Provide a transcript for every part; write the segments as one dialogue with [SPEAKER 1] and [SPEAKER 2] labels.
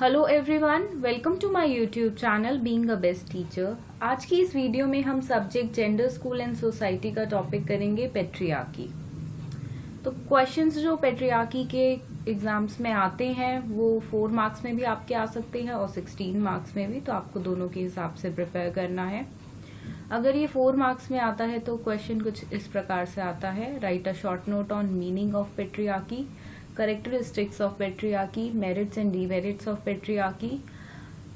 [SPEAKER 1] Hello everyone, welcome to my YouTube channel being a best teacher. आज की इस video में हम subject gender, school and society का टॉपिक करेंगे पेट्रियार्की। तो क्वेश्चंस जो पेट्रियार्की के एग्जाम्स में आते हैं वो 4 मार्क्स में भी आपके आ सकते हैं और 16 मार्क्स में भी, तो आपको दोनों के हिसाब से प्रिपेयर करना है। अगर ये 4 मार्क्स में आता है तो क्वेश्चन कुछ इस प्रकार से आता है: right a short note on meaning of patriarchy, characteristics of patriarchy, merits and demerits of patriarchy।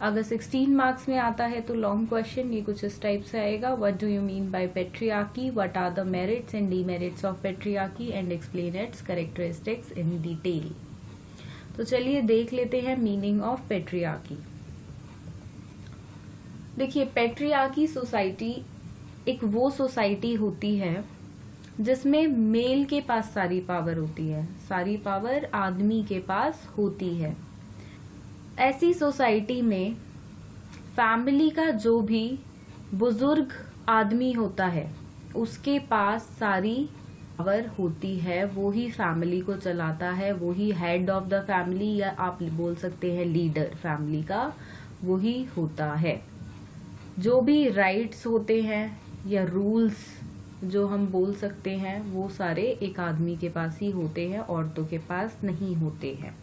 [SPEAKER 1] अगर 16 मार्क्स में आता है तो लॉन्ग क्वेश्चन ये कुछ इस टाइप से आएगा: what do you mean by patriarchy, what are the merits and demerits of patriarchy and explain its characteristics in detail. तो चलिए देख लेते हैं मीनिंग ऑफ पेट्रियार्की। देखिए, पेट्रियार्की सोसाइटी एक वो सोसाइटी होती है जिसमें मेल के पास सारी पावर होती है, सारी पावर आदमी के पास होती है। ऐसी सोसाइटी में फैमिली का जो भी बुजुर्ग आदमी होता है उसके पास सारी पावर होती है, वो ही फैमिली को चलाता है, वो ही हेड ऑफ द फैमिली, या आप बोल सकते हैं लीडर फैमिली का, वो ही होता है। जो भी राइट्स होते हैं या रूल्स जो हम बोल सकते हैं वो सारे एक आदमी के पास ही होते हैं, औरतों के पास नहीं होते हैं।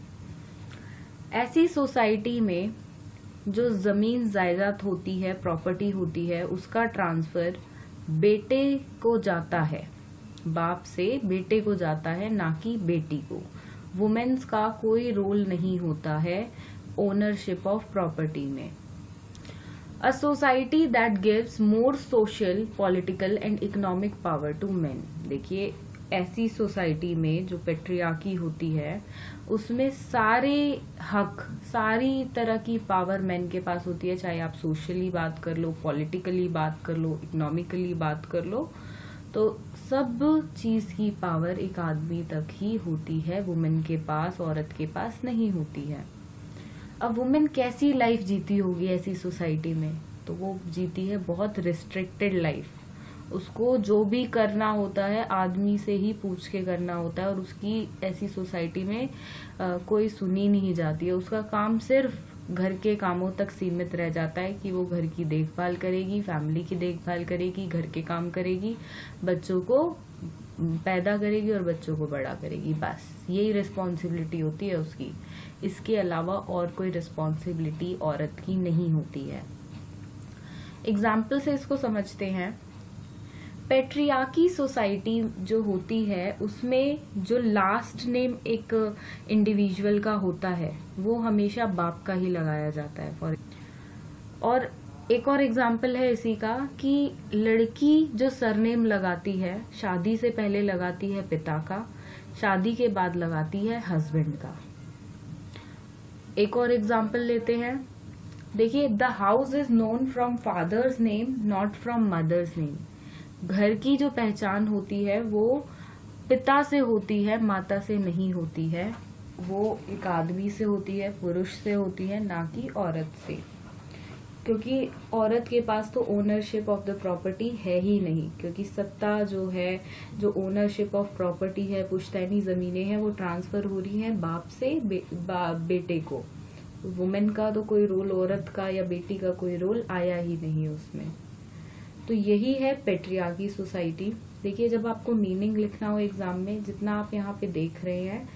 [SPEAKER 1] ऐसी सोसाइटी में जो जमीन जायदाद होती है, प्रॉपर्टी होती है, उसका ट्रांसफर बेटे को जाता है, बाप से बेटे को जाता है, ना कि बेटी को। वुमेन्स का कोई रोल नहीं होता है ओनरशिप ऑफ प्रॉपर्टी में। A society that gives more social, political and economic power to men। देखिए, ऐसी सोसाइटी में जो पेट्रियार्की होती है उसमें सारे हक, सारी तरह की पावर मेन के पास होती है। चाहे आप सोशली बात कर लो, पॉलिटिकली बात कर लो, इकोनॉमिकली बात कर लो, तो सब चीज की पावर एक आदमी तक ही होती है, वुमेन के पास, औरत के पास नहीं होती है। अब वुमेन कैसी लाइफ जीती होगी ऐसी सोसाइटी में? तो वो जीती है बहुत रिस्ट्रिक्टेड लाइफ। उसको जो भी करना होता है आदमी से ही पूछ के करना होता है, और उसकी ऐसी सोसाइटी में कोई सुनी नहीं जाती है। उसका काम सिर्फ घर के कामों तक सीमित रह जाता है कि वो घर की देखभाल करेगी, फैमिली की देखभाल करेगी, घर के काम करेगी, बच्चों को पैदा करेगी और बच्चों को बड़ा करेगी। बस यही रिस्पॉन्सिबिलिटी होती है उसकी। इसके अलावा और कोई रिस्पॉन्सिबिलिटी औरत की नहीं होती है। एग्जाम्पल से इसको समझते हैं। पेट्रियार्की सोसाइटी जो होती है उसमें जो लास्ट नेम एक इंडिविजुअल का होता है वो हमेशा बाप का ही लगाया जाता है। और एक और एग्जाम्पल है इसी का कि लड़की जो सरनेम लगाती है शादी से पहले लगाती है पिता का, शादी के बाद लगाती है हस्बैंड का। एक और एग्जाम्पल लेते हैं। देखिए, the house is known from father's name not from mother's name. घर की जो पहचान होती है वो पिता से होती है, माता से नहीं होती है। वो एक आदमी से होती है, पुरुष से होती है, ना कि औरत से। क्योंकि औरत के पास तो ओनरशिप ऑफ द प्रॉपर्टी है ही नहीं, क्योंकि सत्ता जो है, जो ओनरशिप ऑफ प्रॉपर्टी है, पुश्तैनी जमीनें हैं, वो ट्रांसफर हो रही हैं बाप से बेटे को। वुमेन का तो कोई रोल, औरत का या बेटी का कोई रोल आया ही नहीं उसमें। तो यही है पेट्रियार्की सोसाइटी। देखिए, जब आपको मीनिंग लिखना हो एग्जाम में, जितना आप यहाँ पे देख रहे हैं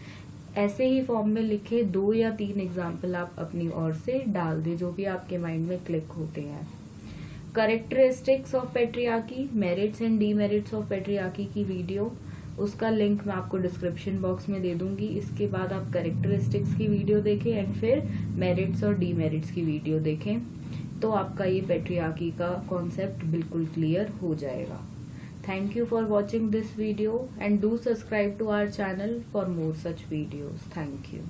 [SPEAKER 1] ऐसे ही फॉर्म में लिखे 2 या 3 एग्जाम्पल आप अपनी ओर से डाल दे, जो भी आपके माइंड में क्लिक होते हैं। Characteristics of patriarchy, merits and demerits of patriarchy की वीडियो, उसका लिंक मैं आपको डिस्क्रिप्शन बॉक्स में दे दूंगी। इसके बाद आप कैरेक्टरिस्टिक्स की वीडियो देखें एंड फिर मेरिट्स और डीमेरिट्स की वीडियो देखें, तो आपका ये पेट्रियार्की का कॉन्सेप्ट बिल्कुल क्लियर हो जाएगा। Thank you for watching this video and do subscribe to our channel for more such videos. Thank you.